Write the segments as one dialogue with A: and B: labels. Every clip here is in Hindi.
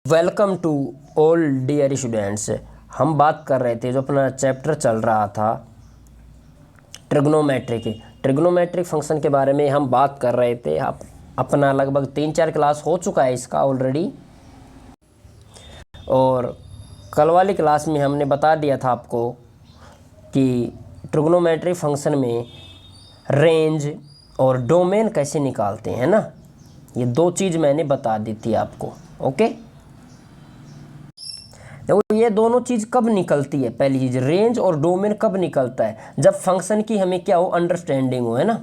A: Welcome to all dear students. हम बात कर रहे थे जो अपना चैप्टर चल रहा था ट्रिग्नोमेट्रिक फंक्शन के बारे में हम बात कर रहे थे। अपना लगभग 3-4 क्लास हो चुका है इसका ऑलरेडी, और कल वाली क्लास में हमने बता दिया था आपको कि ट्रिग्नोमेट्रिक फंक्शन में रेंज और डोमेन कैसे निकालते हैं ना। ये दो चीज़ मैंने बता दी थी आपको। ओके, तो ये दोनों चीज़ कब निकलती है? पहली चीज़ रेंज और डोमेन कब निकलता है? जब फंक्शन की हमें क्या हो, अंडरस्टैंडिंग हो, है ना।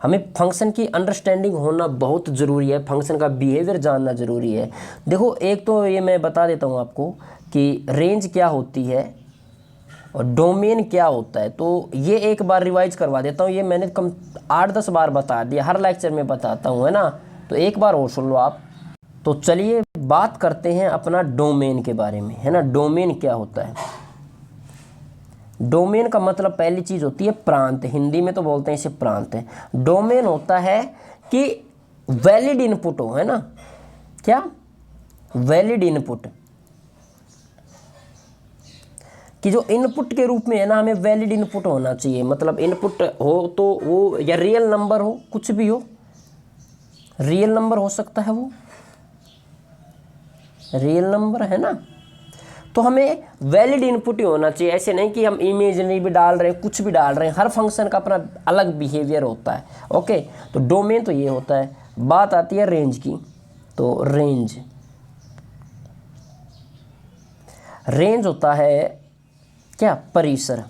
A: हमें फंक्शन की अंडरस्टैंडिंग होना बहुत ज़रूरी है, फंक्शन का बिहेवियर जानना ज़रूरी है। देखो, एक तो ये मैं बता देता हूँ आपको कि रेंज क्या होती है और डोमेन क्या होता है। तो ये एक बार रिवाइज करवा देता हूँ, ये मैंने कम 8-10 बार बता दिया, हर लेक्चर में बताता हूँ, है ना। तो एक बार और सुन लो आप। तो चलिए बात करते हैं अपना डोमेन के बारे में, है ना। डोमेन क्या होता है? डोमेन का मतलब पहली चीज़ होती है प्रांत, हिंदी में तो बोलते हैं इसे प्रांत है। डोमेन होता है कि वैलिड इनपुट हो, है ना। क्या? वैलिड इनपुट, कि जो इनपुट के रूप में है ना, हमें वैलिड इनपुट होना चाहिए। मतलब इनपुट हो तो वो या रियल नंबर हो, कुछ भी हो, रियल नंबर हो सकता है, वो रियल नंबर है ना। तो हमें वैलिड इनपुट ही होना चाहिए। ऐसे नहीं कि हम इमेजिनरी भी डाल रहे हैं, कुछ भी डाल रहे हैं। हर फंक्शन का अपना अलग बिहेवियर होता है। ओके, तो डोमेन तो ये होता है। बात आती है रेंज की। तो रेंज होता है क्या? परिसर।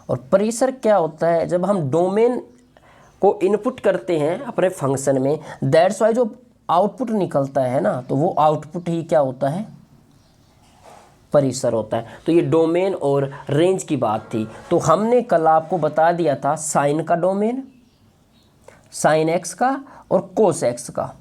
A: और परिसर क्या होता है? जब हम डोमेन को इनपुट करते हैं अपने फंक्शन में, दैट्स वाई जो आउटपुट निकलता है ना, तो वो आउटपुट ही क्या होता है? परिसर होता है। तो ये डोमेन और रेंज की बात थी। तो हमने कल आपको बता दिया था साइन का डोमेन, साइन एक्स का और कोस एक्स का।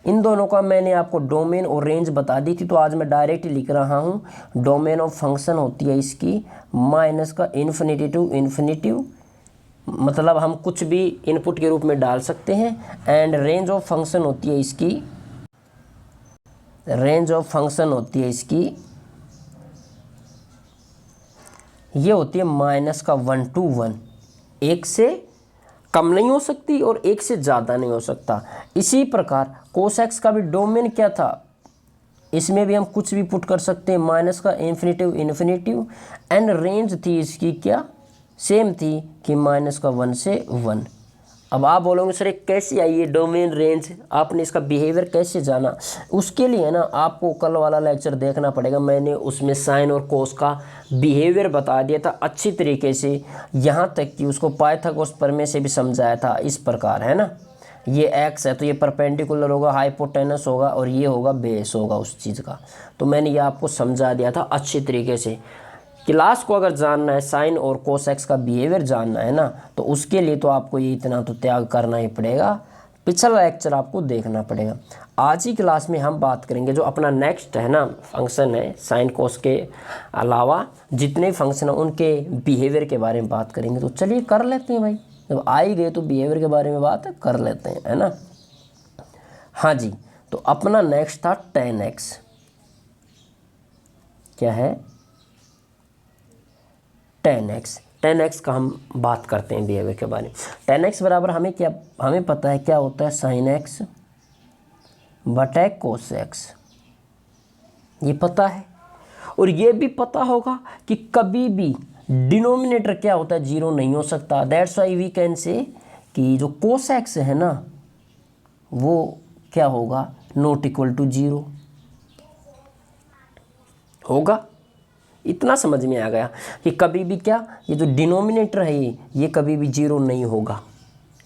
A: इन दोनों का मैंने आपको डोमेन और रेंज बता दी थी। तो आज मैं डायरेक्ट लिख रहा हूँ, डोमेन ऑफ फंक्शन होती है इसकी माइनस का इन्फिनिटी टू इन्फिनिटी, मतलब हम कुछ भी इनपुट के रूप में डाल सकते हैं। एंड रेंज ऑफ फंक्शन होती है इसकी, ये होती है माइनस का 1 to 1, एक से कम नहीं हो सकती और एक से ज़्यादा नहीं हो सकता। इसी प्रकार कोस एक्स का भी डोमेन क्या था? इसमें भी हम कुछ भी पुट कर सकते हैं, माइनस का इन्फिनिटी। एंड रेंज थी इसकी क्या? सेम थी कि माइनस का 1 से 1। अब आप बोलोगे सर एक कैसे आई ये डोमेन रेंज, आपने इसका बिहेवियर कैसे जाना? उसके लिए ना आपको कल वाला लेक्चर देखना पड़ेगा। मैंने उसमें साइन और कोस का बिहेवियर बता दिया था अच्छी तरीके से, यहाँ तक कि उसको पाइथागोरस प्रमेय से भी समझाया था। इस प्रकार, है ना, ये एक्स है तो ये परपेंडिकुलर होगा, हाइपोटेनस होगा, और ये होगा बेस होगा उस चीज़ का। तो मैंने ये आपको समझा दिया था अच्छी तरीके से। क्लास को अगर जानना है, साइन और कोस एक्स का बिहेवियर जानना है ना, तो उसके लिए तो आपको ये इतना तो त्याग करना ही पड़ेगा, पिछला लेक्चर आपको देखना पड़ेगा। आज ही क्लास में हम बात करेंगे जो अपना नेक्स्ट है ना फंक्शन है, साइन कोस के अलावा जितने फंक्शन हैं उनके बिहेवियर के बारे में बात करेंगे। तो चलिए कर लेते हैं भाई, जब आ ही गए तो बिहेवियर के बारे में बात कर लेते हैं, है ना। हाँ जी, तो अपना नेक्स्ट था tan x। क्या है? tan x का हम बात करते हैं बिहेवियर के बारे में। tan x बराबर हमें पता है क्या होता है? साइन एक्स बटा कोस एक्स, ये पता है। और ये भी पता होगा कि कभी भी डिनोमिनेटर क्या होता है? जीरो नहीं हो सकता। That's why we can say कि जो कोस एक्स है ना, वो क्या होगा? नॉट इक्वल टू जीरो होगा। इतना समझ में आ गया कि कभी भी क्या, ये जो डिनोमिनेटर है ये कभी भी जीरो नहीं होगा,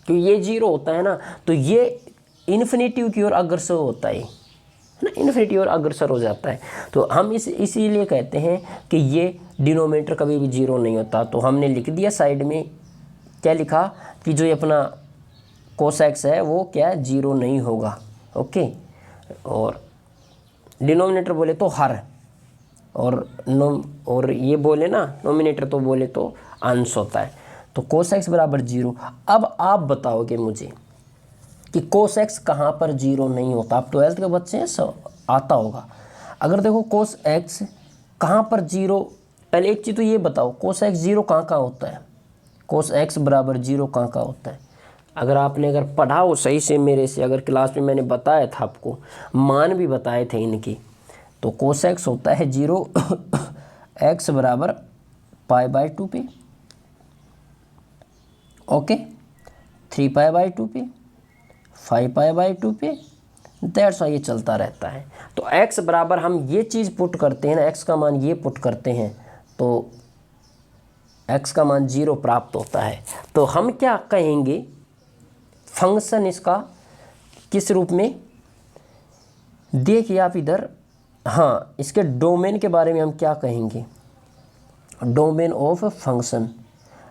A: क्योंकि ये जीरो होता है ना, तो ये इन्फिनिटी की ओर अग्रसर होता है ना, इन्फिनिटी और अग्रसर हो जाता है। तो हम इसीलिए कहते हैं कि ये डिनोमिनेटर कभी भी जीरो नहीं होता। तो हमने लिख दिया साइड में, क्या लिखा कि जो ये अपना कोस एक्स है वो क्या जीरो नहीं होगा। ओके, और डिनोमिनेटर बोले तो हर, और ये बोले ना नोमिनेटर तो बोले तो अंश होता है। तो कोस एक्स बराबर जीरो। अब आप बताओगे मुझे कि कोस एक्स कहाँ पर जीरो नहीं होता। आप 12th के बच्चे हैं, सब आता होगा। अगर देखो कोस एक्स कहाँ पर जीरो, पहले एक चीज़ तो ये बताओ, कोस एक्स जीरो कहाँ कहाँ होता है, कोस एक्स बराबर जीरो कहाँ कहाँ होता है। अगर पढ़ा हो सही से मेरे से, अगर क्लास में मैंने बताया था आपको, मान भी बताए थे इनकी, तो कोस एक्स होता है जीरो एक्स बराबर π/2 पे, ओके, 3π/2 पे, 5π/2 पे, दैट्स वाई ये चलता रहता है। तो x बराबर हम ये चीज़ पुट करते हैं ना, x का मान ये पुट करते हैं तो x का मान जीरो प्राप्त होता है। तो हम क्या कहेंगे, फंक्शन इसका किस रूप में, देखिए आप इधर, हाँ, इसके डोमेन के बारे में हम क्या कहेंगे, डोमेन ऑफ फंक्शन।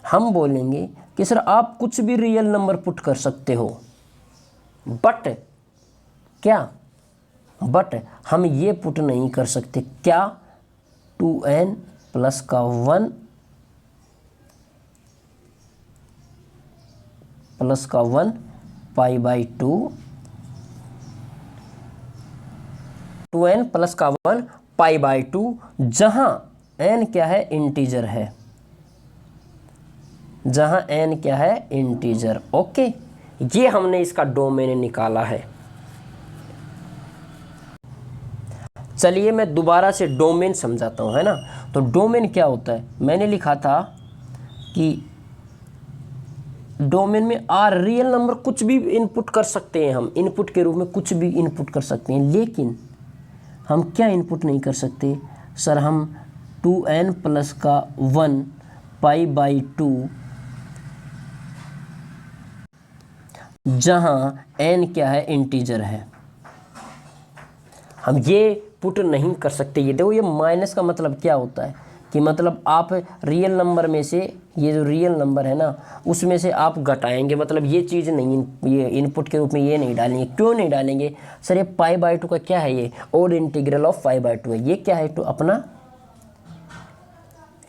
A: हम बोलेंगे कि सर आप कुछ भी रियल नंबर पुट कर सकते हो, बट क्या, बट हम ये पुट नहीं कर सकते, क्या, 2n प्लस का 1 प्लस का 1 π/2, 2n प्लस का 1 π/2, जहाँ n क्या है, इंटीजर है, जहाँ n क्या है, इंटीजर। ओके, ये हमने इसका डोमेन निकाला है। चलिए मैं दोबारा से डोमेन समझाता हूँ, है ना। तो डोमेन क्या होता है, मैंने लिखा था कि डोमेन में आर रियल नंबर कुछ भी इनपुट कर सकते हैं, हम इनपुट के रूप में कुछ भी इनपुट कर सकते हैं, लेकिन हम क्या इनपुट नहीं कर सकते सर, हम 2n प्लस का 1 π/2, जहाँ n क्या है, इंटीजर है, हम ये पुट नहीं कर सकते। ये देखो, ये माइनस का मतलब क्या होता है कि मतलब आप रियल नंबर में से, ये जो रियल नंबर है ना, उसमें से आप घटाएंगे, मतलब ये चीज़ नहीं, ये इनपुट के रूप में ये नहीं डालेंगे। क्यों नहीं डालेंगे सर, ये π/2 का क्या है, ये ओड इंटीग्रल ऑफ π/2 है। ये क्या है, तो अपना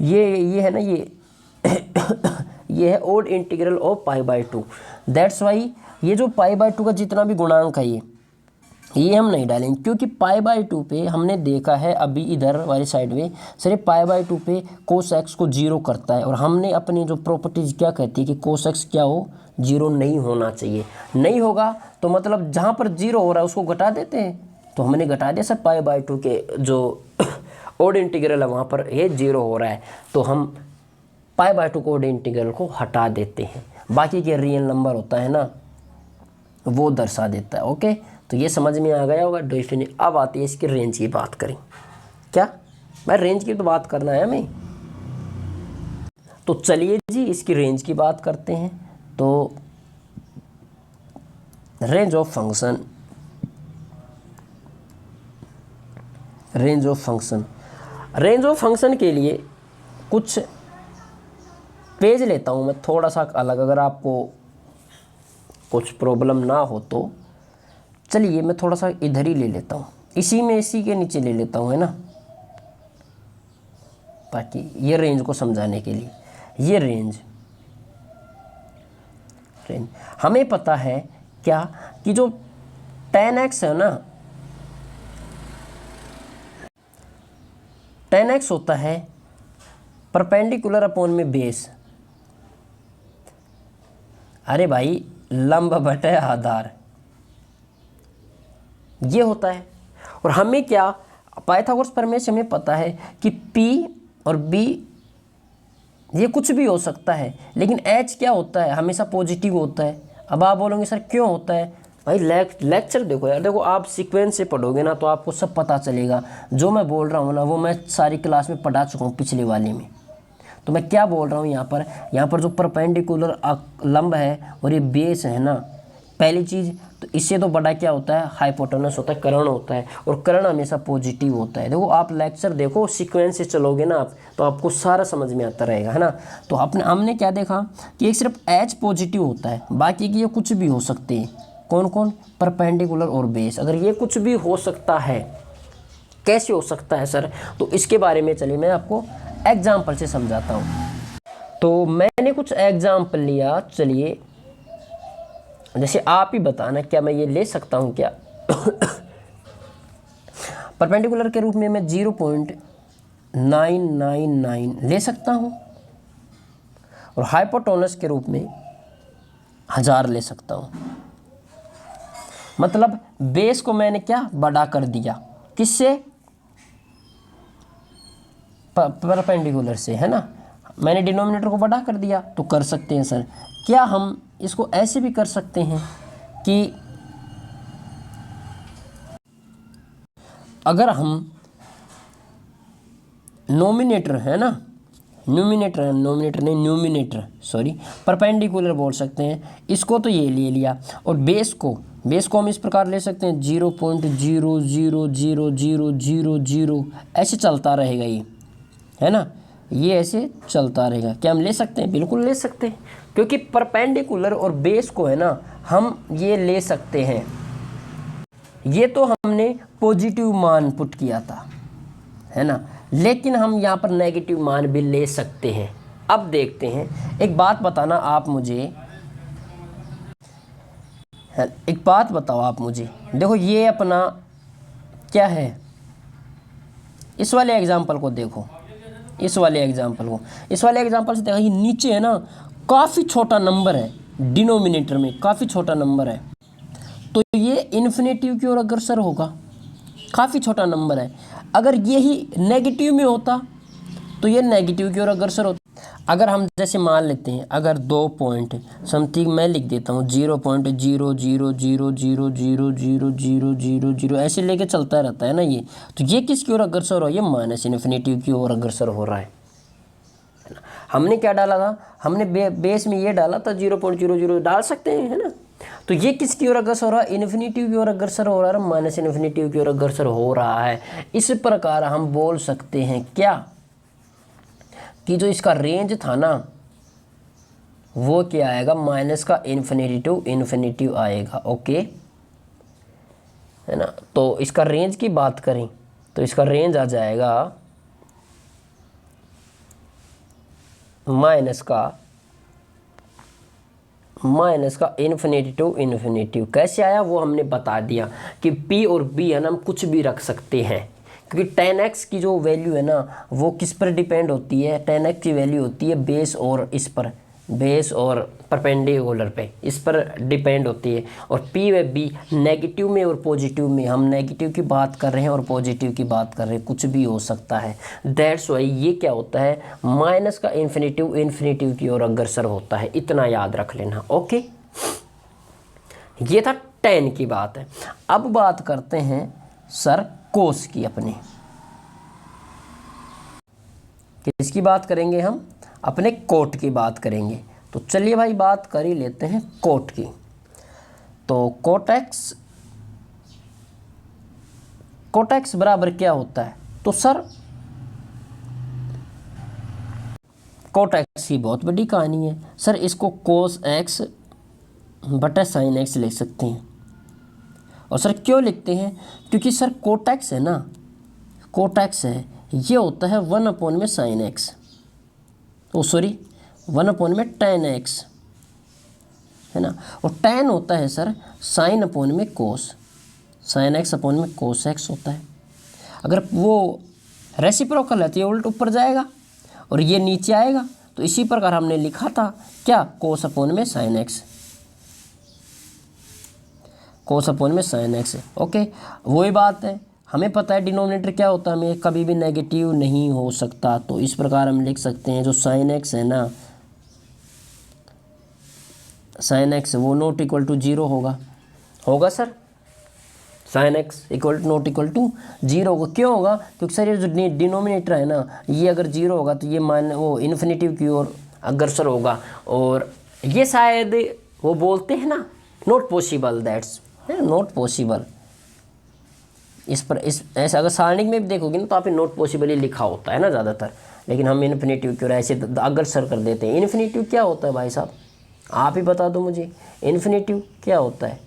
A: ये है ना, ये है odd integral of π/2। That's why ये जो π/2 का जितना भी गुणांक है, ये हम नहीं डालेंगे, क्योंकि π/2 पे हमने देखा है अभी इधर वाली साइड में, सर π/2 पे कोस एक्स को जीरो करता है, और हमने अपनी जो प्रॉपर्टीज क्या कहती है कि कोस एक्स क्या हो, जीरो नहीं होना चाहिए। नहीं होगा तो मतलब जहाँ पर जीरो हो रहा है उसको घटा देते हैं, तो हमने घटा दिया सर π/2 के जो ओड इंटीग्रल है वहाँ पर ये जीरो हो रहा है, तो हम π/2 को ओड इंटीग्रल को हटा देते हैं, बाकी के रियल नंबर होता है ना वो दर्शा देता है। ओके, तो ये समझ में आ गया होगा डेफिनेट। अब आती है इसकी रेंज की बात करें, क्या भाई रेंज की तो बात करना है हमें, तो चलिए जी इसकी रेंज की बात करते हैं। तो range of function, range of function, range of function के लिए कुछ पेज लेता हूँ मैं थोड़ा सा अलग, अगर आपको कुछ प्रॉब्लम ना हो तो चलिए मैं थोड़ा सा इधर ही ले लेता हूँ, इसी के नीचे ले लेता हूँ, है ना, ताकि ये रेंज को समझाने के लिए। ये रेंज हमें पता है क्या कि जो tan x है ना, tan x होता है परपेंडिकुलर अपॉन में बेस, अरे भाई लंब बटे आधार, ये होता है। और हमें क्या, पाइथागोरस प्रमेय से हमें पता है कि P और B ये कुछ भी हो सकता है, लेकिन H क्या होता है, हमेशा पॉजिटिव होता है। अब आप बोलोगे सर क्यों होता है, भाई लेक्चर देखो यार, देखो आप सीक्वेंस से पढ़ोगे ना तो आपको सब पता चलेगा। जो मैं बोल रहा हूँ ना वो मैं सारी क्लास में पढ़ा चुका हूँ पिछले वाले में। तो मैं क्या बोल रहा हूँ यहाँ पर जो परपेंडिकुलर लंब है और ये बेस है ना, पहली चीज़ तो इससे तो बड़ा क्या होता है, हाइपोटेनस होता है, कर्ण होता है, और कर्ण हमेशा पॉजिटिव होता है। देखो आप लेक्चर देखो, सीक्वेंस से चलोगे ना आप तो आपको सारा समझ में आता रहेगा, है ना। तो हमने क्या देखा कि एक सिर्फ H पॉजिटिव होता है, बाकी की ये कुछ भी हो सकते हैं। कौन कौन, परपेंडिकुलर और बेस। अगर ये कुछ भी हो सकता है, कैसे हो सकता है सर, तो इसके बारे में चलिए मैं आपको एग्जाम्पल से समझाता हूँ। तो मैंने कुछ एग्जाम्पल लिया, चलिए जैसे आप ही बताना, क्या मैं ये ले सकता हूँ क्या? परपेंडिकुलर के रूप में मैं 0.999 ले सकता हूँ और हाइपोटेन्यूज के रूप में 1000 ले सकता हूँ। मतलब बेस को मैंने क्या बड़ा कर दिया, किससे? परपेंडिकुलर से, है ना। मैंने डिनोमिनेटर को बड़ा कर दिया। तो कर सकते हैं सर, क्या हम इसको ऐसे भी कर सकते हैं कि अगर हम नोमिनेटर है ना, न्यूमिनेटर सॉरी, परपेंडिकुलर बोल सकते हैं इसको, तो ये ले लिया। और बेस को हम इस प्रकार ले सकते हैं 0.0000000 ऐसे चलता रहेगा ये, है ना, ये ऐसे चलता रहेगा। क्या हम ले सकते हैं? बिल्कुल ले सकते हैं, क्योंकि परपेंडिकुलर और बेस को है ना हम ये ले सकते हैं। ये तो हमने पॉजिटिव मान पुट किया था, है ना, लेकिन हम यहाँ पर नेगेटिव मान भी ले सकते हैं। अब देखते हैं, एक बात बताना आप मुझे, एक बात बताओ आप मुझे, देखो ये अपना क्या है, इस वाले एग्जाम्पल को देखो, इस वाले एग्जाम्पल से देखो, ये नीचे है ना काफ़ी छोटा नंबर है, डिनोमिनेटर में काफ़ी छोटा नंबर है, तो ये इन्फिनेटिव की ओर अग्रसर होगा। काफ़ी छोटा नंबर है। अगर यही नेगेटिव में होता तो ये नेगेटिव की ओर अग्रसर होता। अगर हम जैसे मान लेते हैं, अगर 2 पॉइंट समथिंग मैं लिख देता हूँ 0.000000000 ऐसे लेके चलता रहता है ना ये, तो ये किसकी ओर अग्रसर हो रहा है? ये माइनस इन्फिनेटिव की ओर अग्रसर हो रहा है। हमने क्या डाला था? हमने बेस में ये डाला था 0.00 डाल सकते हैं, है ना। तो ये किसकी ओर अग्रसर हो रहा है? इन्फिनेटिव की ओर अग्रसर हो रहा है, माइनस इन्फिनेटिव की ओर अग्रसर हो रहा है। इस प्रकार हम बोल सकते हैं क्या कि जो इसका रेंज था ना वो क्या आएगा? माइनस का इन्फिनेटिव आएगा। ओके, है ना। तो इसका रेंज की बात करें तो इसका रेंज आ जाएगा माइनस का इन्फिनेटिव। कैसे आया वो हमने बता दिया कि P और B है ना हम कुछ भी रख सकते हैं, क्योंकि 10x की जो वैल्यू है ना वो किस पर डिपेंड होती है? 10x की वैल्यू होती है बेस और इस पर, बेस और परपेंडिकुलर पे, इस पर डिपेंड होती है। और P व B नेगेटिव में और पॉजिटिव में, हम नेगेटिव की बात कर रहे हैं और पॉजिटिव की बात कर रहे हैं, कुछ भी हो सकता है। दैट्स वाई ये क्या होता है? माइनस का इन्फिनेटिव की ओर अग्रसर होता है। इतना याद रख लेना। ओके, ये था 10 की बात है। अब बात करते हैं सर कोस की। अपने किसकी बात करेंगे? हम अपने कोट की बात करेंगे। तो चलिए भाई बात कर ही लेते हैं कोट की। तो कोट एक्स बराबर क्या होता है? तो सर कोट एक्स की बहुत बड़ी कहानी है सर। इसको कोस एक्स बटा साइन एक्स लिख सकते हैं। और सर क्यों लिखते हैं? क्योंकि सर कोट एक्स है ना, कोट एक्स है, ये होता है 1 में साइन एक्स, ओ सॉरी 1 में टेन एक्स, है ना। और टेन होता है सर साइन में कोस, साइन एक्स में कोस एक्स होता है। अगर वो रेसिप्रोकल है तो ये उल्ट ऊपर जाएगा और ये नीचे आएगा। तो इसी प्रकार हमने लिखा था क्या? कोस में साइन एक्स, कोस में साइन एक्स। ओके, वही बात है, हमें पता है डिनोमिनेटर क्या होता है, हमें कभी भी नेगेटिव नहीं हो सकता। तो इस प्रकार हम लिख सकते हैं जो साइन एक्स है ना, साइन एक्स वो नॉट इक्वल टू 0 होगा sir. Sine x not equal to 0 होगा। क्यों होगा? क्योंकि सर ये जो डिनोमिनेटर है ना ये अगर 0 होगा तो ये वो इन्फिनेटिव की ओर अग्रसर होगा। और ये शायद वो बोलते हैं ना not possible, that's not possible. इस पर इस ऐसा अगर सारणिक में भी देखोगे ना तो आप नॉट पॉसिबल ही लिखा होता है ना ज़्यादातर, लेकिन हम इन्फिनेटिव की ओर ऐसे अग्रसर कर देते हैं। इन्फिनेटिव क्या होता है भाई साहब? आप ही बता दो मुझे, इन्फिनेटिव क्या होता है?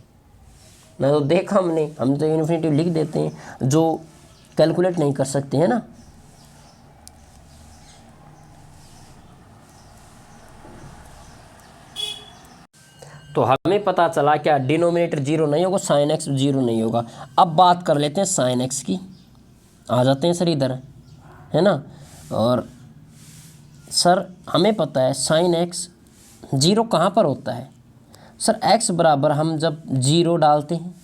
A: ना तो देखा हम तो इन्फिनेटिव लिख देते हैं जो कैलकुलेट नहीं कर सकते हैं ना। तो हमें पता चला क्या डिनोमिनेटर जीरो नहीं होगा, साइन एक्स जीरो नहीं होगा। अब बात कर लेते हैं साइन एक्स की, आ जाते हैं सर इधर, है ना। और सर हमें पता है साइन एक्स जीरो कहाँ पर होता है सर, एक्स बराबर हम जब जीरो डालते हैं,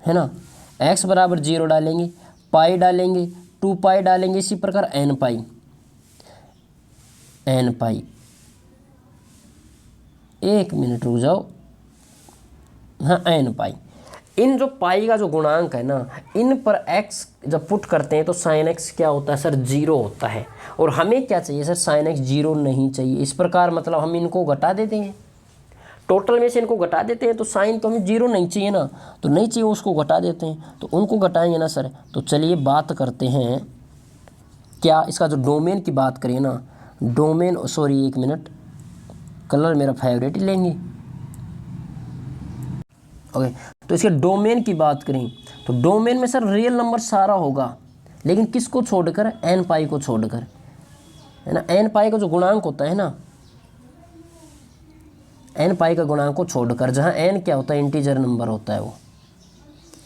A: है ना, एक्स बराबर जीरो डालेंगे, पाई डालेंगे, 2 पाई डालेंगे, इसी प्रकार एन पाई, एन पाई, एक मिनट रुक जाओ, हाँ एन पाई। इन जो पाई का जो गुणांक है ना, इन पर एक्स जब पुट करते हैं तो साइन एक्स क्या होता है सर, जीरो होता है। और हमें क्या चाहिए सर, साइन एक्स जीरो नहीं चाहिए। इस प्रकार मतलब हम इनको घटा देते हैं, टोटल में से इनको घटा देते हैं, तो साइन तो हमें जीरो नहीं चाहिए ना, तो नहीं चाहिए उसको घटा देते हैं, तो उनको घटाएंगे ना सर। तो चलिए बात करते हैं क्या, इसका जो डोमेन की बात करिए ना, डोमेन, सॉरी एक मिनट, कलर मेरा फेवरेट ही लेंगे, ओके। तो इसके डोमेन की बात करें तो डोमेन में सर रियल नंबर सारा होगा, लेकिन किसको छोड़कर, एन पाई को छोड़कर, है ना। एन पाई का जो गुणांक होता है ना, एन पाई का गुणांक को छोड़कर, जहाँ एन क्या होता है, इंटीजर नंबर होता है, वो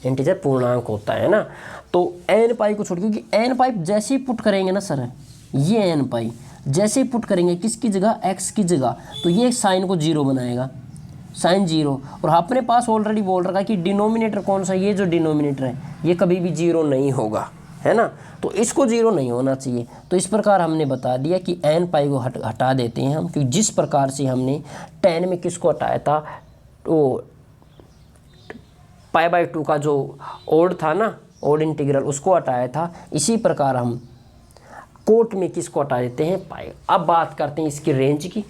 A: इंटीजर पूर्णांक होता है ना। तो एन पाई को छोड़, क्योंकि एन पाई जैसे ही पुट करेंगे ना सर, ये एन पाई जैसे ही पुट करेंगे किसकी जगह, एक्स की जगह, तो ये साइन को जीरो बनाएगा, साइन जीरो। और अपने पास ऑलरेडी बोल रखा है कि डिनोमिनेटर कौन सा, ये जो डिनोमिनेटर है ये कभी भी जीरो नहीं होगा, है ना, तो इसको जीरो नहीं होना चाहिए। तो इस प्रकार हमने बता दिया कि एन पाई को हटा देते हैं हम, क्योंकि जिस प्रकार से हमने 10 में किसको हटाया था, वो पाई बाई 2 का जो ओड था ना, ओड इंटीग्रल, उसको हटाया था, इसी प्रकार हम कोट में किसको हटा देते हैं, पाई। अब बात करते हैं इसकी रेंज की।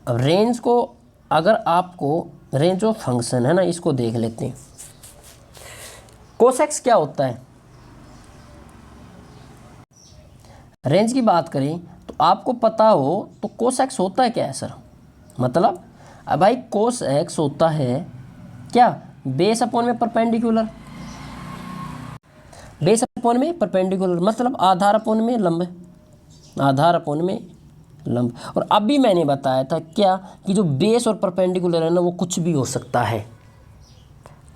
A: अब रेंज को, अगर आपको रेंज ऑफ फंक्शन है ना, इसको देख लेते हैं। कोसेक्स क्या होता है, रेंज की बात करें तो आपको पता हो तो कोसेक्स होता है क्या है सर, मतलब अब भाई कोस एक्स होता है क्या, बेस अपॉन में परपेंडिकुलर, बेस अपॉन में परपेंडिकुलर मतलब आधार अपॉन में लंब, आधार अपॉन में लंब। और अभी मैंने बताया था क्या कि जो बेस और परपेंडिकुलर है ना, वो कुछ भी हो सकता है,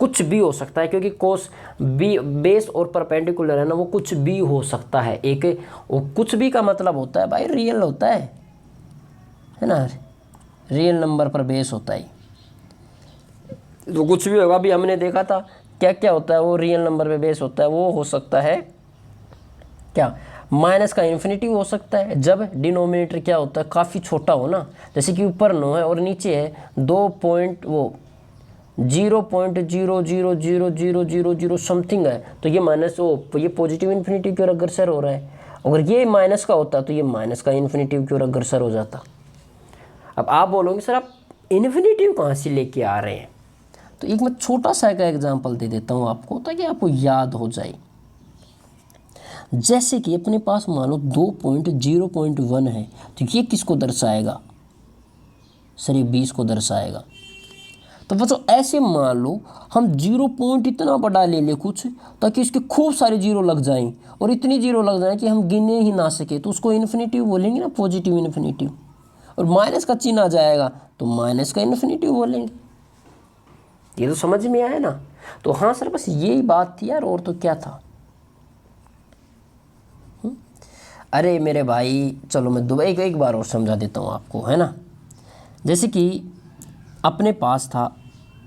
A: कुछ भी हो सकता है, क्योंकि कोस बी बेस और परपेंडिकुलर है ना, वो कुछ भी हो सकता है। एक वो कुछ भी का मतलब होता है भाई रियल होता है ना, रियल नंबर पर बेस होता है, तो कुछ भी होगा। अभी हमने देखा था क्या क्या होता है, वो रियल नंबर पे बेस होता है। वो हो सकता है क्या, माइनस का इन्फिनिटिव हो सकता है, जब डिनोमिनेटर क्या होता है, काफ़ी छोटा हो ना, जैसे कि ऊपर 9 है और नीचे है 2 पॉइंट वो 0.00000 समथिंग है, तो ये माइनस वो ये पॉजिटिव इन्फिनिटिव की ओर अग्रसर हो रहा है। अगर ये माइनस का होता तो ये माइनस का इन्फिनिटिव की ओर अग्रसर हो जाता। अब आप बोलोगे सर आप इन्फिनिटिव कहाँ से लेके आ रहे हैं, तो एक मैं छोटा सा का एग्जांपल दे देता हूँ आपको, ताकि आपको याद हो जाए। जैसे कि अपने पास मान लो 2.0.1 है, तो ये किसको दर्शाएगा सर, ये 20 को दर्शाएगा। तो बच्चों ऐसे मान लो हम 0 पॉइंट इतना बड़ा ले ले कुछ, ताकि इसके खूब सारे जीरो लग जाएं, और इतनी जीरो लग जाएं कि हम गिने ही ना सके, तो उसको इन्फिनिटिव बोलेंगे ना, पॉजिटिव इन्फिनिटिव। और माइनस का चिन्ह आ जाएगा तो माइनस का इन्फिनिटिव बोलेंगे। ये तो समझ में आया ना। तो हाँ सर बस यही बात थी यार, और तो क्या था। अरे मेरे भाई चलो मैं दुबई को एक बार और समझा देता हूँ आपको, है ना। जैसे कि अपने पास था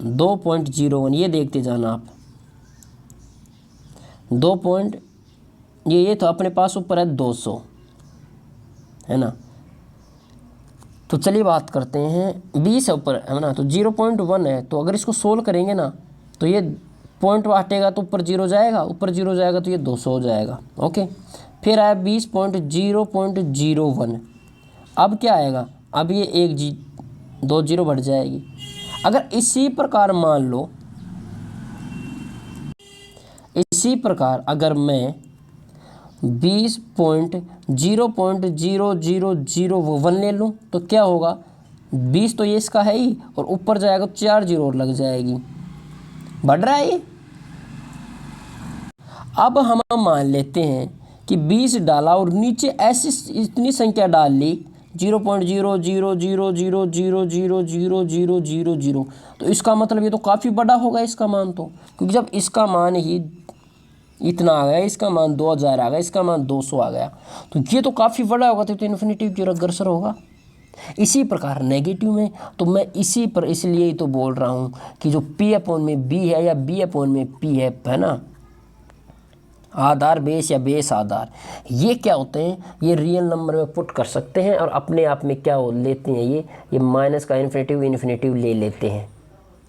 A: 2.01, ये देखते जाना आप, 2 पॉइंट ये तो अपने पास ऊपर है 200, है ना। तो चलिए बात करते हैं 20 है ऊपर, है ना, तो 0.1 है, तो अगर इसको सोल्व करेंगे ना, तो ये पॉइंट हटेगा तो ऊपर 0 जाएगा, ऊपर 0 जाएगा तो ये 200 हो जाएगा, ओके। फिर आया 20.0.01, अब क्या आएगा, अब ये 2 जीरो बढ़ जाएगी। अगर इसी प्रकार मान लो, इसी प्रकार अगर मैं 20.0.0001 ले लूँ तो क्या होगा, 20 तो ये इसका है ही, और ऊपर जाएगा तो 4 जीरो और लग जाएगी, बढ़ रहा है ये। अब हम मान लेते हैं कि 20 डाला और नीचे ऐसी इतनी संख्या डाल ली 0.000000000, तो इसका मतलब ये तो काफ़ी बड़ा होगा इसका मान तो, क्योंकि जब इसका मान ही इतना आ गया, इसका मान 2000 आ गया, इसका मान 200 आ गया, तो ये तो काफ़ी बड़ा होगा, तो इन्फिनिटी की ओर अग्रसर होगा। इसी प्रकार नेगेटिव में, तो मैं इसी पर इसलिए ही तो बोल रहा हूँ कि जो P अपॉन में B है या B अपॉन में P है ना, आधार बेस या बेस आधार, ये क्या होते हैं, ये रियल नंबर में पुट कर सकते हैं और अपने आप में क्या लेते हैं, ये माइनस का इन्फिनिटिव ले लेते हैं,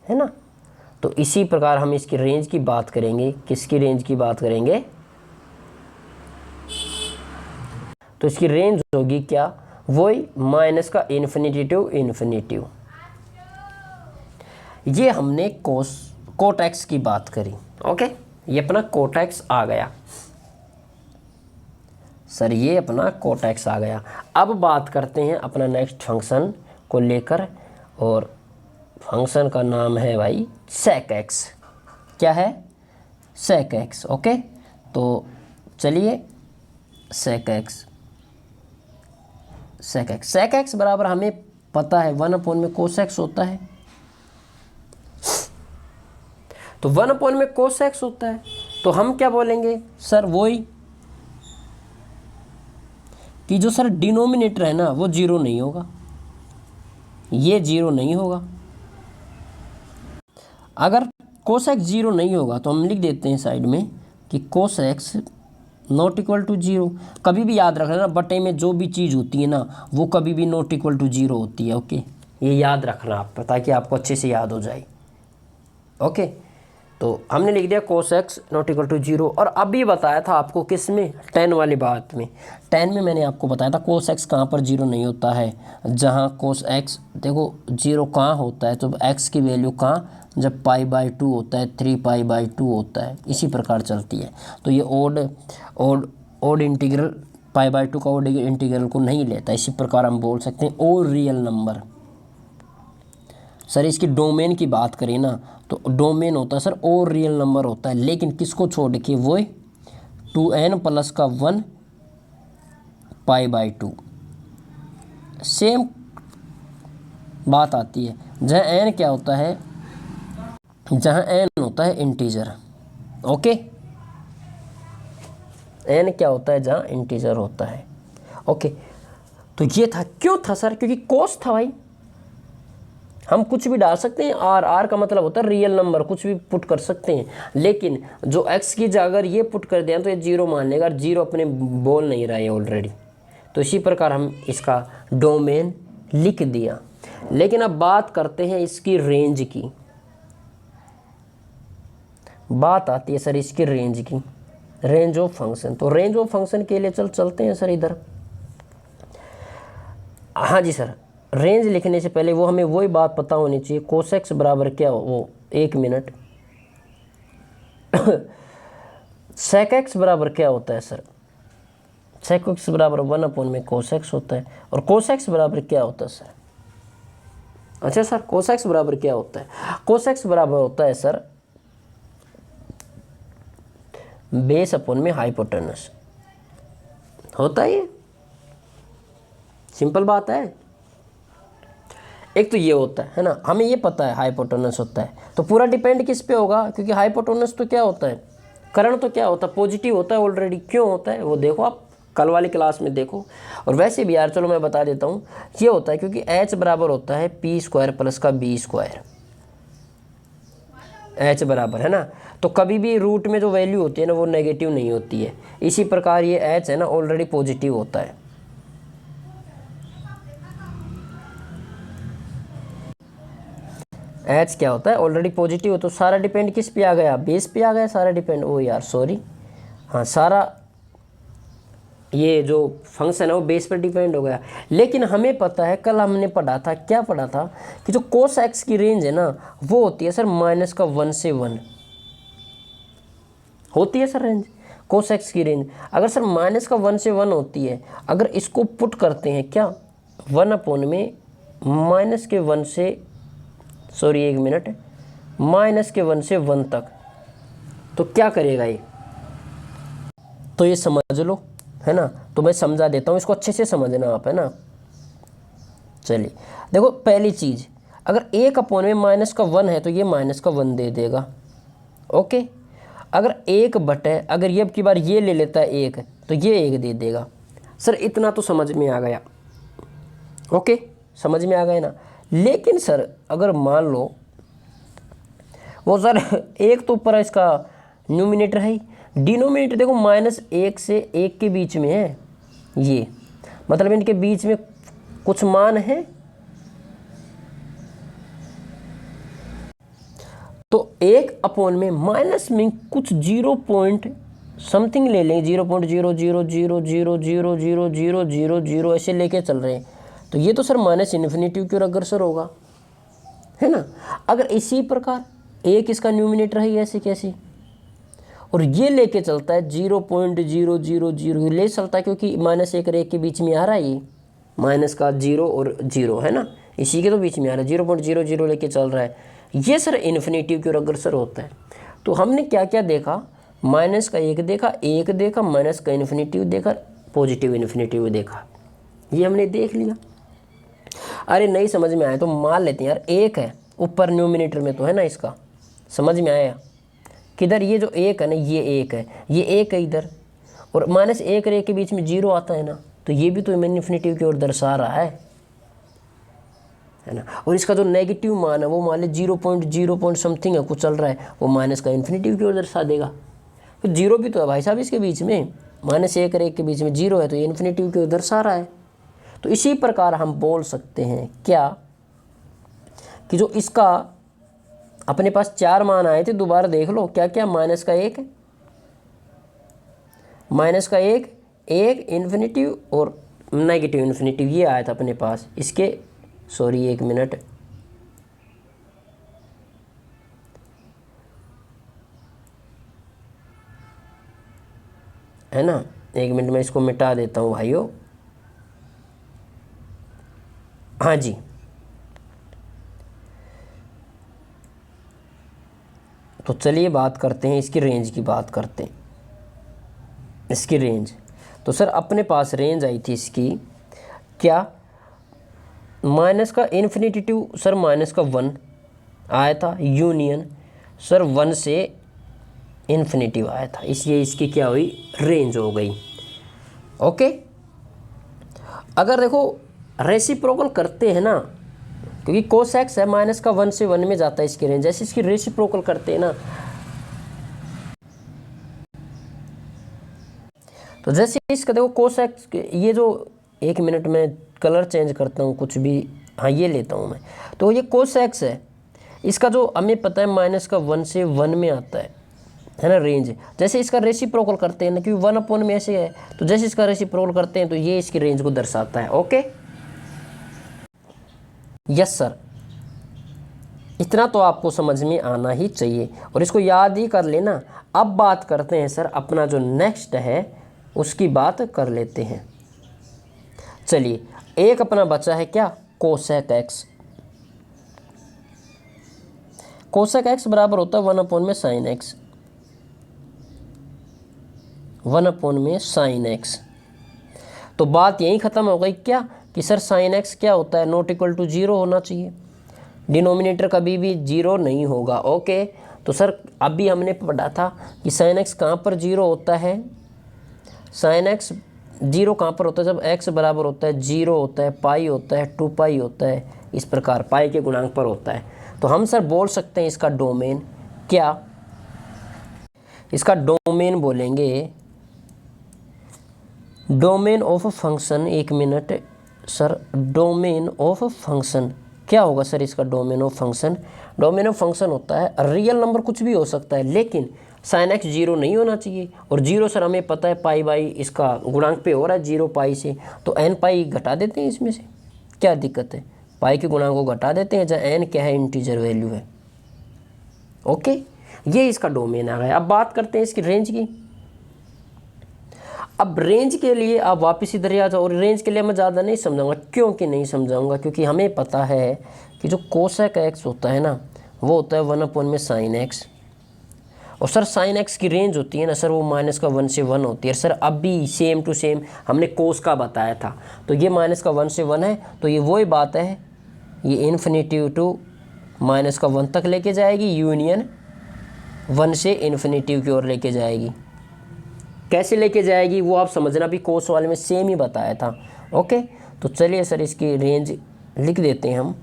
A: है ना। तो इसी प्रकार हम इसकी रेंज की बात करेंगे। किसकी रेंज की बात करेंगे, तो इसकी रेंज होगी क्या, वही माइनस का इन्फिनिटिव। ये हमने कोट एक्स की बात करी, ओके, ये अपना कोट एक्स आ गया सर, ये अपना कोट एक्स आ गया। अब बात करते हैं अपना नेक्स्ट फंक्शन को लेकर, और फंक्शन का नाम है भाई सेक एक्स। क्या है, सेक एक्स, ओके। तो चलिए सेक एक्स बराबर हमें पता है 1 अपॉन में कोस एक्स होता है, तो 1 अपॉन में कोस एक्स होता है, तो हम क्या बोलेंगे सर, वही कि जो सर डिनोमिनेटर है ना वो जीरो नहीं होगा, ये जीरो नहीं होगा। अगर कोस एक्स जीरो नहीं होगा तो हम लिख देते हैं साइड में कि cos x not equal to zero. कभी भी याद रखना, बटे में जो भी चीज़ होती है ना वो कभी भी नॉट इक्वल टू जीरो होती है, ओके, ये याद रखना आप, ताकि आपको अच्छे से याद हो जाए, ओके। तो हमने लिख दिया cos x not equal to zero. और अभी बताया था आपको किस में, 10 वाली बात में, 10 में मैंने आपको बताया था कोस एक्स कहाँ पर जीरो नहीं होता है, जहाँ कोस एक्स देखो जीरो कहाँ होता है, तो एक्स की वैल्यू कहाँ, जब π/2 होता है, 3π/2 होता है, इसी प्रकार चलती है। तो ये ओड इंटीग्रल π/2 का ओड इंटीग्रल को नहीं लेता, इसी प्रकार हम बोल सकते हैं और रियल नंबर। सर इसकी डोमेन की बात करें ना, तो डोमेन होता है सर और रियल नंबर होता है, लेकिन किसको छोड़ के, वो 2n प्लस का 1 π/2, सेम बात आती है। जहाँ n क्या होता है, जहाँ n होता है इंटीजर, ओके, n क्या होता है जहाँ इंटीजर होता है, ओके। तो ये था, क्यों था सर, क्योंकि कोस था भाई, हम कुछ भी डाल सकते हैं, आर का मतलब होता है रियल नंबर, कुछ भी पुट कर सकते हैं, लेकिन जो एक्स की जगह अगर ये पुट कर दें तो ये जीरो मान लेगा, जीरो अपने बोल नहीं रहा है ऑलरेडी, तो इसी प्रकार हम इसका डोमेन लिख दिया। लेकिन अब बात करते हैं इसकी रेंज की, बात आती है सर इसकी रेंज की, रेंज ऑफ फंक्शन। तो रेंज ऑफ फंक्शन के लिए चलते हैं सर इधर, हाँ जी सर। रेंज लिखने से पहले वो हमें वही बात पता होनी चाहिए, कोस एक्स बराबर क्या हो, वो 1 मिनट सेक एक्स बराबर क्या होता है सर, सेक एक्स बराबर 1 अपॉन में कोस एक्स होता है। और कोस एक्स बराबर क्या होता है सर, अच्छा सर कोस एक्स बराबर क्या होता है, कोस एक्स बराबर होता है सर बेस अपॉन में हाइपोटेनस होता है, ये सिंपल बात है। एक तो ये होता है ना, हमें ये पता है हाइपोटेनस होता है, तो पूरा डिपेंड किस पे होगा, क्योंकि हाइपोटेनस तो क्या होता है, करंट तो क्या होता है, पॉजिटिव होता है ऑलरेडी। क्यों होता है वो देखो, आप कल वाली क्लास में देखो। और वैसे भी यार चलो मैं बता देता हूँ, ये होता है क्योंकि h बराबर होता है p² प्लस का b², h बराबर है ना, तो कभी भी रूट में जो वैल्यू होती है ना वो नेगेटिव नहीं होती है। इसी प्रकार ये h है ना ऑलरेडी पॉजिटिव होता है, एच क्या होता है ऑलरेडी पॉजिटिव हो, तो सारा डिपेंड किस पे आ गया, बेस पे आ गया सारा डिपेंड। ओ यार सॉरी, हाँ सारा ये जो फंक्शन है वो बेस पर डिपेंड हो गया। लेकिन हमें पता है, कल हमने पढ़ा था, क्या पढ़ा था कि जो कोस एक्स की रेंज है ना वो होती है सर -1 से 1 होती है सर रेंज, कोस एक्स की रेंज। अगर सर -1 से 1 होती है, अगर इसको पुट करते हैं क्या 1 अपॉन में -1 से सॉरी 1 मिनट -1 से 1 तक, तो क्या करेगा ये, तो ये समझ लो है ना। तो मैं समझा देता हूँ, इसको अच्छे से समझना आप, है ना। चलिए देखो, पहली चीज़, अगर 1/(-1) है तो ये -1 दे देगा। ओके, अगर 1/, अगर ये अब की बार ये ले लेता है 1 तो ये 1 दे देगा। सर इतना तो समझ में आ गया। ओके, समझ में आ गया ना। लेकिन सर अगर मान लो वो सर एक तो ऊपर इसका न्यूमिनेटर है, डिनोमिनेटर देखो -1 से 1 के बीच में है, ये मतलब इनके बीच में कुछ मान है, तो 1/, माइनस में कुछ 0 पॉइंट समथिंग ले लेंगे, 0.00000000 ऐसे लेके चल रहे हैं, तो ये तो सर -∞ की ओर अग्रसर होगा, है ना। अगर इसी प्रकार 1 इसका न्यूमिनेटर है ऐसे कैसी, और ये लेके चलता है 0.000 ले चलता है, क्योंकि -1 और 1 के बीच में आ रहा है, ये माइनस का 0 और 0 है ना, इसी के तो बीच में आ रहा है, 0.00 लेके चल रहा है, ये सर इन्फिनिटी की ओर अग्रसर होता है। तो हमने क्या क्या देखा, -1 देखा, 1 देखा, -∞ देखा, पॉजिटिव इन्फिनिटी देखा, ये हमने देख लिया। अरे नहीं समझ में आया तो मान लेते हैं यार, 1 है ऊपर न्यूमिनेटर में तो है ना इसका, समझ में आया, किधर ये जो 1 है ना, ये 1 है, ये 1 है इधर, और -1 और 1 के बीच में 0 आता है ना, तो ये भी तो इन्फिनिटी की ओर दर्शा रहा है ना। और इसका जो नेगेटिव मान है वो मान ले 0.0 समथिंग है, कुछ चल रहा है, वो माइनस का इन्फिनिटी की ओर दर्शा देगा। तो 0 भी तो है भाई साहब इसके बीच में, -1 और 1 के बीच में 0 है, तो ये इन्फिनिटी की ओर दर्शा रहा है। तो इसी प्रकार हम बोल सकते हैं क्या, कि जो इसका अपने पास 4 मान आए थे, दोबारा देख लो क्या क्या, -1, -1, इन्फिनिटी और नेगेटिव इन्फिनिटी, ये आया था अपने पास इसके, सॉरी 1 मिनट, है ना, 1 मिनट में इसको मिटा देता हूँ भाइयों। हाँ जी, तो चलिए बात करते हैं इसकी रेंज की, बात करते हैं इसकी रेंज। तो सर अपने पास रेंज आई थी इसकी क्या, माइनस का इन्फिनिटी टू सर -1 आया था, यूनियन सर 1 से इन्फिनिटी आया था, इसलिए इसकी क्या हुई, रेंज हो गई। ओके, अगर देखो रेसिप्रोकल करते हैं ना, क्योंकि कोस एक्स है -1 से 1 में जाता है इसकी रेंज, जैसे इसकी रेसिप्रोकल करते हैं ना, तो जैसे इसका देखो कोस एक्स, ये जो 1 मिनट में कलर चेंज करता हूँ कुछ भी, हाँ ये लेता हूँ मैं, तो ये कोस एक्स है, इसका जो हमें पता है -1 से 1 में आता है ना रेंज, जैसे इसका रेसिप्रोकल करते हैं ना, क्योंकि 1/, में ऐसे है, तो जैसे इसका रेसिप्रोकल करते हैं तो ये इसकी रेंज को दर्शाता है। ओके, यस सर, इतना तो आपको समझ में आना ही चाहिए और इसको याद ही कर लेना। अब बात करते हैं सर अपना जो नेक्स्ट है उसकी बात कर लेते हैं। चलिए, एक अपना बचा है क्या, कोसेक एक्स। कोसेक एक्स बराबर होता है 1/, साइन एक्स, 1/, साइन एक्स। तो बात यहीं ख़त्म हो गई क्या, कि सर साइन एक्स क्या होता है, नॉट इक्वल टू 0 होना चाहिए, डिनोमिनेटर कभी भी 0 नहीं होगा। ओके, तो सर अभी हमने पढ़ा था कि साइन एक्स कहाँ पर 0 होता है, साइन एक्स 0 कहाँ पर होता है, जब एक्स बराबर होता है 0 होता है, पाई होता है, 2π होता है, इस प्रकार पाई के गुणांक पर होता है। तो हम सर बोल सकते हैं इसका डोमेन क्या, इसका डोमेन बोलेंगे domain of function, 1 minute sir, domain of function क्या होगा सर, इसका domain of function, domain of function होता है रियल नंबर कुछ भी हो सकता है, लेकिन साइन एक्स 0 नहीं होना चाहिए, और 0 सर हमें पता है पाई बाई इसका गुणांक पे हो रहा है 0 पाई से, तो n पाई घटा देते हैं इसमें से, क्या दिक्कत है, पाई के गुणांक को घटा देते हैं, जहाँ n क्या है, इंटीजर वैल्यू है। ओके, ये इसका डोमेन आ गया। अब बात करते हैं इसकी रेंज की। अब रेंज के लिए आप वापस इधर आ जाओ, और रेंज के लिए मैं ज़्यादा नहीं समझाऊंगा, क्योंकि नहीं समझाऊंगा, क्योंकि हमें पता है कि जो कोसेक एक्स होता है ना, वो होता है 1/, साइन एक्स, और सर साइन एक्स की रेंज होती है ना सर, वो माइनस का 1 से 1 होती है। सर अब भी सेम टू सेम हमने कोस का बताया था, तो ये माइनस का 1 से 1 है, तो ये वही बात है, ये इन्फिनिटी टू माइनस का 1 तक लेके जाएगी, यूनियन 1 से इन्फिनिटी की ओर लेके जाएगी। कैसे लेके जाएगी वो आप समझना, भी कोस वाले में सेम ही बताया था। ओके, तो चलिए सर इसकी रेंज लिख देते हैं हम।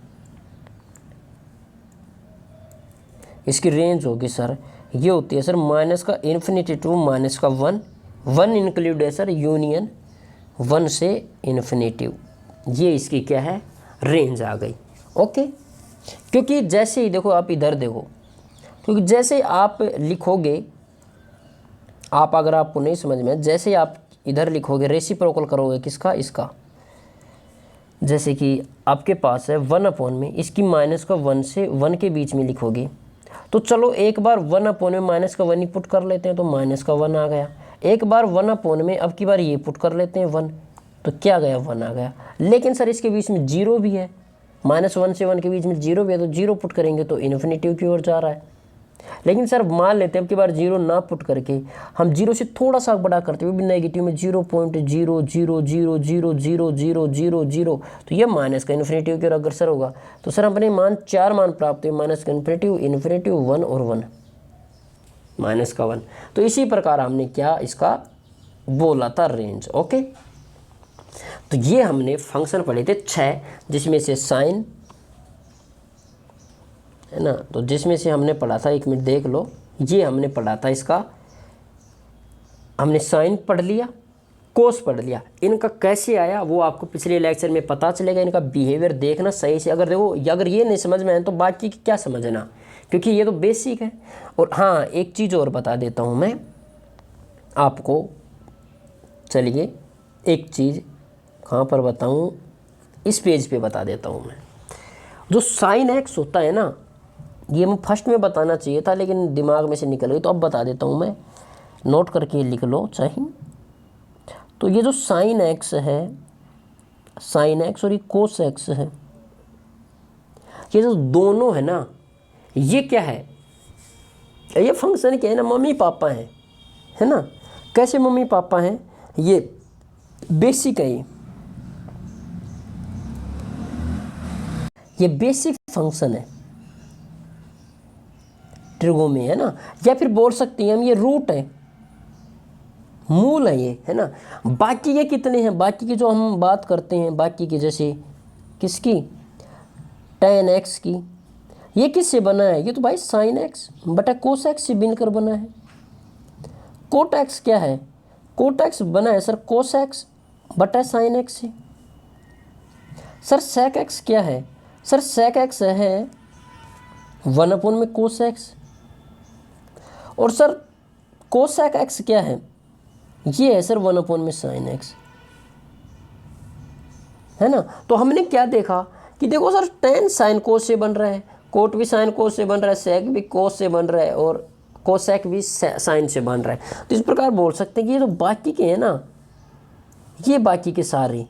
A: इसकी रेंज होगी सर, ये होती है सर माइनस का इन्फिनिटी टू माइनस का 1, 1 इंक्लूड है सर यूनियन 1 से इन्फिनिटी। ये इसकी क्या है, रेंज आ गई। ओके, क्योंकि जैसे ही देखो आप इधर देखो, क्योंकि जैसे आप लिखोगे, आप अगर आपको नहीं समझ में, जैसे ही आप इधर लिखोगे रेसिप्रोकल करोगे किसका, इसका, जैसे कि आपके पास है 1 अपॉन में, इसकी माइनस का 1 से 1 के बीच में लिखोगे, तो चलो एक बार 1 अपॉन में माइनस का 1 ही पुट कर लेते हैं, तो माइनस का 1 आ गया। एक बार 1 अपॉन में अब की बार ये पुट कर लेते हैं 1, तो क्या गया, 1 आ गया। लेकिन सर इसके बीच में 0 भी है, माइनस 1 से 1 के बीच में 0 भी है, तो 0 पुट करेंगे तो इन्फिनिटी की ओर जा रहा है। लेकिन सर मान लेते हैं अब की बार 0 ना पुट करके हम 0 से थोड़ा सा बड़ा करते हुए भी नेगेटिव में 0.0000000, तो ये माइनस का इन्फिनिटी की ओर अग्रसर होगा। तो सर अपने मान 4 मान प्राप्त हुए, माइनस का इन्फिनिटी 1 और 1, माइनस का 1। तो इसी प्रकार हमने क्या इसका बोला था, रेंज। ओके, तो ये हमने फंक्शन पढ़े थे 6, जिसमें से साइन है ना, तो जिसमें से हमने पढ़ा था, 1 मिनट देख लो, ये हमने पढ़ा था, इसका हमने साइन पढ़ लिया, कोस पढ़ लिया। इनका कैसे आया वो आपको पिछले लेक्चर में पता चलेगा। इनका बिहेवियर देखना सही से, अगर देखो अगर ये नहीं समझ में आए तो बाकी की क्या समझना, क्योंकि ये तो बेसिक है। और हाँ, एक चीज़ और बता देता हूँ मैं आपको, चलिए एक चीज़ कहाँ पर बताऊँ, इस पेज पे बता देता हूँ मैं। जो साइन एक्स होता है ना, ये मैं फर्स्ट में बताना चाहिए था लेकिन दिमाग में से निकल गई, तो अब बता देता हूँ मैं, नोट करके लिख लो चाहे। तो ये जो साइन एक्स है, साइन एक्स और ये कोस एक्स है, ये जो दोनों है ना, ये क्या है, ये फंक्शन क्या है ना, मम्मी पापा हैं, है ना। कैसे मम्मी पापा हैं, ये बेसिक है, ये बेसिक फंक्शन है ट्रिगो में, है ना। या फिर बोल सकते हैं हम ये रूट है, मूल है ये, है ना। बाकी के कितने हैं, बाकी की जो हम बात करते हैं, बाकी के जैसे किसकी, tan x की, ये किससे बना है, ये तो भाई sin x बटा cos x से मिलकर बना है। cot x क्या है, cot x बना है सर cos x बटा sin x से। सर sec x क्या है, सर sec x है 1 अपॉन में cos x। और सर कोसेक एक्स क्या है, ये है सर 1 अपॉन में साइन एक्स, है ना। तो हमने क्या देखा कि देखो सर टेन साइन कोस से बन रहा है, कोट भी साइन कोस से बन रहा है, सेक भी कोस से बन रहा है और कोसेक भी साइन से बन रहा है। तो इस प्रकार बोल सकते हैं कि ये तो बाकी के हैं ना, ये बाकी के सारे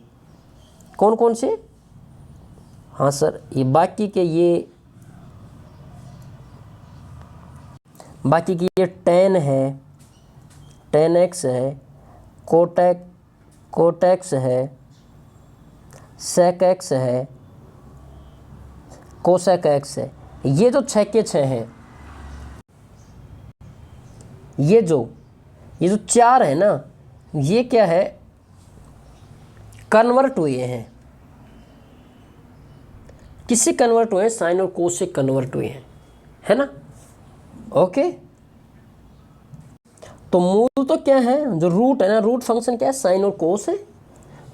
A: कौन कौन से, हाँ सर ये बाकी के, ये बाकी की ये टेन है, टेन एक्स है, कोट एक्स है, सेक एक्स है, कोसेक एक्स है। ये तो 6 के 6 हैं। ये जो 4 है ना, ये क्या है, कन्वर्ट हुए हैं। किससे कन्वर्ट हुए हैं, साइन और कोस से कन्वर्ट हुए हैं, है ना। ओके, तो मूल तो क्या है, जो रूट है ना, रूट फंक्शन क्या है, साइन और कोस है,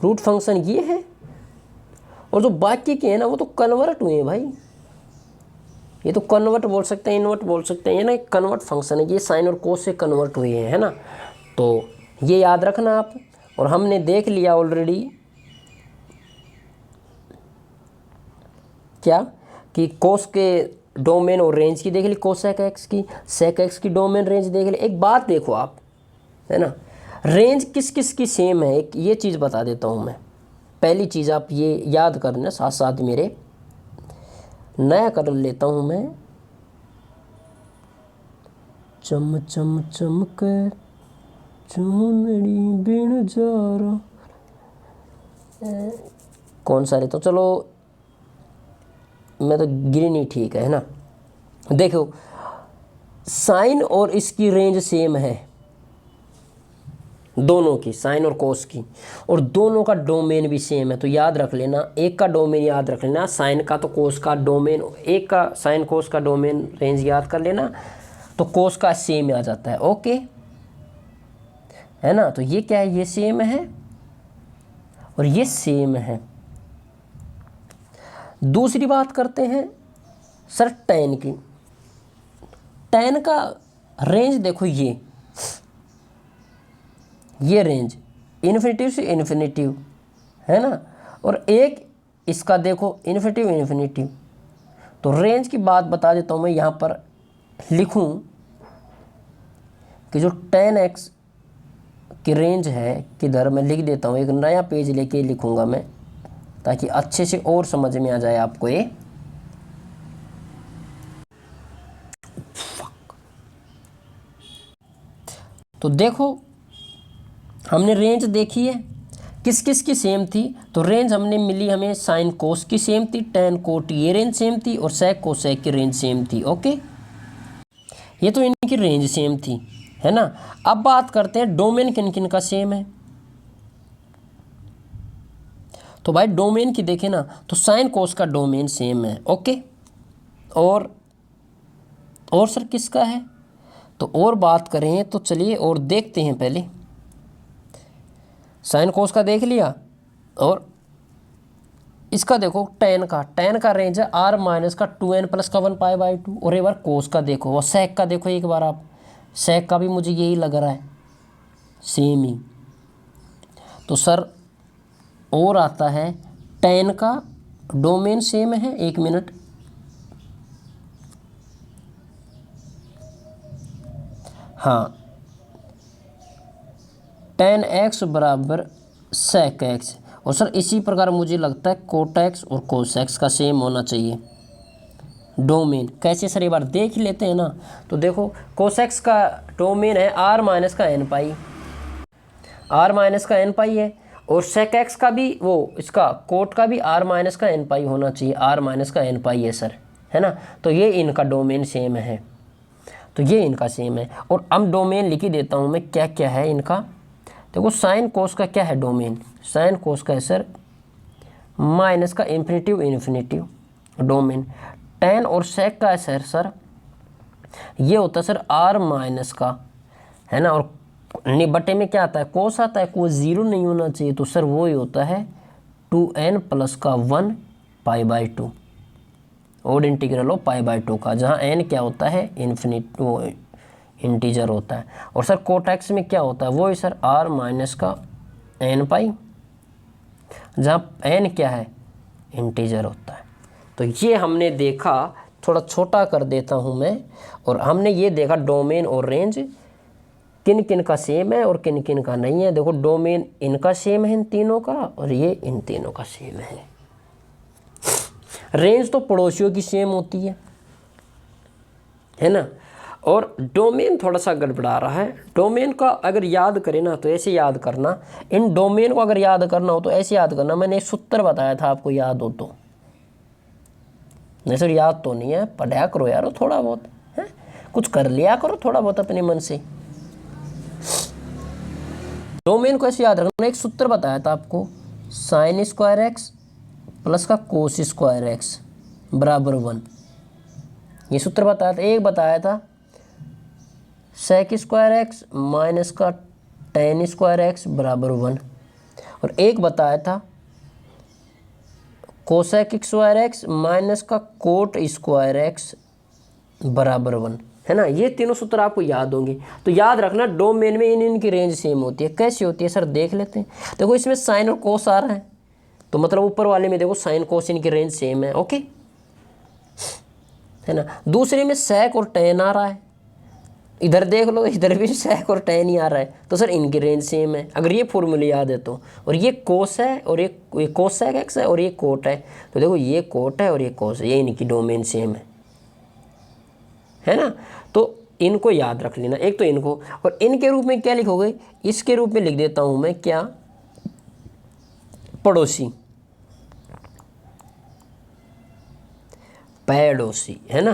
A: रूट फंक्शन ये है। और जो बाकी के हैं ना, वो तो कन्वर्ट हुए हैं भाई, ये तो कन्वर्ट बोल सकते हैं, इन्वर्ट बोल सकते हैं, ये ना कन्वर्ट फंक्शन है, ये साइन और कोस से कन्वर्ट हुए हैं, है ना। तो ये याद रखना आप। और हमने देख लिया ऑलरेडी क्या, कि कोस के डोमेन और रेंज की देख ली, कोसेक एक्स की, सेक एक्स की डोमेन रेंज देख ली। एक बात देखो आप, है ना, रेंज किस किस की सेम है, एक ये चीज़ बता देता हूँ मैं। पहली चीज़ आप ये याद करना, साथ साथ मेरे नया कर लेता हूँ मैं, चम चम चमके चुनरी बिन जार, कौन सा रे, तो चलो मैं तो गिरी नहीं, ठीक है ना। देखो साइन और इसकी रेंज सेम है, दोनों की, साइन और कोस की, और दोनों का डोमेन भी सेम है। तो याद रख लेना, एक का डोमेन याद रख लेना, साइन का तो कोस का डोमेन, एक का साइन कोस का डोमेन रेंज याद कर लेना, तो कोस का सेम आ जाता है। ओके है ना। तो ये क्या है, ये सेम है और ये सेम है। दूसरी बात करते हैं सर tan की। tan का रेंज देखो, ये रेंज इन्फिनिटिव से इन्फिनिटिव है ना, और एक इसका देखो इन्फिनिटिव इन्फिनिटिव। तो रेंज की बात बता देता हूँ मैं, यहाँ पर लिखूँ कि जो tan x की रेंज है किधर, मैं लिख देता हूँ, एक नया पेज लेके लिखूँगा मैं, ताकि अच्छे से और समझ में आ जाए आपको ये। तो देखो हमने रेंज देखी है, किस किस की सेम थी, तो रेंज हमने मिली हमें साइन कोस की सेम थी, tan कोट ये रेंज सेम थी, और sec कोसेक की रेंज सेम थी। ओके, ये तो इनकी रेंज सेम थी, है ना। अब बात करते हैं डोमेन किन किन का सेम है। तो भाई डोमेन की देखें ना, तो साइन कोस का डोमेन सेम है। ओके, और सर किसका है, तो और बात करें तो चलिए और देखते हैं। पहले साइन कोस का देख लिया, और इसका देखो tan का रेंज है r माइनस का 2n प्लस का 1π/2, और एक बार कोस का देखो, और sec का देखो एक बार आप, sec का भी मुझे यही लग रहा है सेम ही। तो सर और आता है tan का डोमेन सेम है, एक मिनट, हाँ, tan x बराबर sec x, और सर इसी प्रकार मुझे लगता है cot x और cos x का सेम होना चाहिए डोमेन। कैसे सर, एक बार देख ही लेते हैं ना। तो देखो cos x का डोमेन है r माइनस का n पाई, r माइनस का n पाई है, और sec x का भी, वो इसका कोट का भी r माइनस का n पाई होना चाहिए, r माइनस का n पाई है सर, है ना। तो ये इनका डोमेन सेम है, तो ये इनका सेम है। और अब डोमेन लिख ही देता हूँ मैं, क्या क्या है इनका। देखो साइन कोस का क्या है डोमेन, साइन कोस का है सर माइनस का इन्फिनिटिव इन्फिनिटिव डोमेन। tan और sec का है सर ये होता है सर r माइनस का, है ना, और बटे में क्या आता है, कोस आता है, कोस 0 नहीं होना चाहिए, तो सर वो ही होता है 2n प्लस का 1π/2, और इंटीग्रल ऑफ π/2 का, जहाँ n क्या होता है, इन्फिनिट वो इंटीजर होता है। और सर कोट एक्स में क्या होता है, वो ही सर r माइनस का n पाई, जहाँ n क्या है, इंटीजर होता है। तो ये हमने देखा, थोड़ा छोटा कर देता हूँ मैं, और हमने ये देखा डोमेन और रेंज किन किन का सेम है और किन किन का नहीं है। देखो डोमेन इनका सेम है इन तीनों का, और ये इन तीनों का सेम है। रेंज तो पड़ोसियों की सेम होती है ना। और डोमेन थोड़ा सा गड़बड़ा रहा है। डोमेन का अगर याद करें ना तो ऐसे याद करना, इन डोमेन को अगर याद करना हो तो ऐसे याद करना, मैंने एक सूत्र बताया था आपको, याद हो तो। नहीं सर याद तो नहीं है, पढ़ा करो यार थोड़ा बहुत, है कुछ कर लिया करो थोड़ा बहुत अपने मन से। डोमेन को ऐसे याद रखना, एक सूत्र बताया था आपको, साइन स्क्वायर एक्स प्लस का कोस स्क्वायर एक्स बराबर 1, ये सूत्र बताया था। एक बताया था सेक स्क्वायर एक्स माइनस का tan स्क्वायर एक्स बराबर 1, और एक बताया था कोसेक स्क्वायर एक्स माइनस का कोट स्क्वायर एक्स बराबर 1, है ना। ये तीनों सूत्र आपको याद होंगे। तो याद रखना डोमेन में इनकी रेंज सेम होती है। कैसी होती है सर, देख लेते हैं। देखो इसमें साइन और कोस आ रहा है, तो मतलब ऊपर वाले में देखो साइन कोस इनकी रेंज सेम है, ओके, है ना। दूसरे में सेक और tan आ रहा है, इधर देख लो, इधर भी सेक और tan ही आ रहा है, तो सर इनकी रेंज सेम है, अगर ये फॉर्मूले याद है तो। और ये कोस है, और ये कोस सेक एक्स है, और ये कोट है, तो देखो ये कोट है और ये कोस है, ये इनकी डोमेन सेम है ना। तो इनको याद रख लेना, एक तो इनको, और इनके रूप में क्या लिखोगे, इसके रूप में लिख देता हूं मैं क्या, पड़ोसी, पड़ोसी, है ना।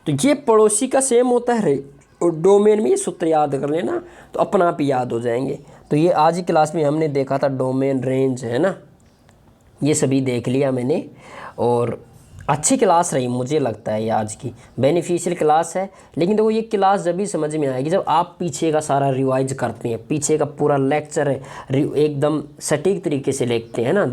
A: तो ये पड़ोसी का सेम होता है और डोमेन में ये सूत्र याद कर लेना तो अपना आप ही याद हो जाएंगे। तो ये आज की क्लास में हमने देखा था डोमेन, रेंज, है ना, ये सभी देख लिया मैंने, और अच्छी क्लास रही मुझे लगता है ये आज की, बेनिफिशियल क्लास है। लेकिन देखो ये क्लास जब भी समझ में आएगी जब आप पीछे का सारा रिवाइज करते हैं, पीछे का पूरा लेक्चर है एकदम सटीक तरीके से लिखते हैं ना,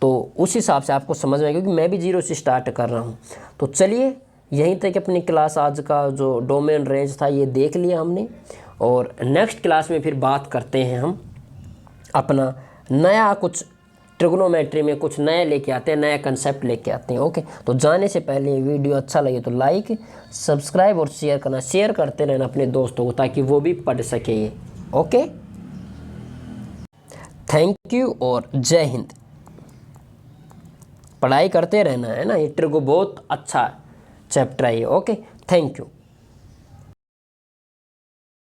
A: तो उस हिसाब से आपको समझ में आएगा, क्योंकि मैं भी जीरो से स्टार्ट कर रहा हूँ। तो चलिए यहीं तक अपनी क्लास आज का जो डोमेन रेंज था ये देख लिया हमने, और नेक्स्ट क्लास में फिर बात करते हैं हम अपना नया कुछ ट्रिग्नोमेट्री में कुछ नया लेके आते हैं, नया कंसेप्ट लेके आते हैं। ओके, तो जाने से पहले वीडियो अच्छा लगे तो लाइक, सब्सक्राइब और शेयर करना, शेयर करते रहना अपने दोस्तों को ताकि वो भी पढ़ सके ये। ओके, थैंक यू और जय हिंद। पढ़ाई करते रहना, है ना, ये ट्रिगो बहुत अच्छा चैप्टर है ये। Okay, thank you.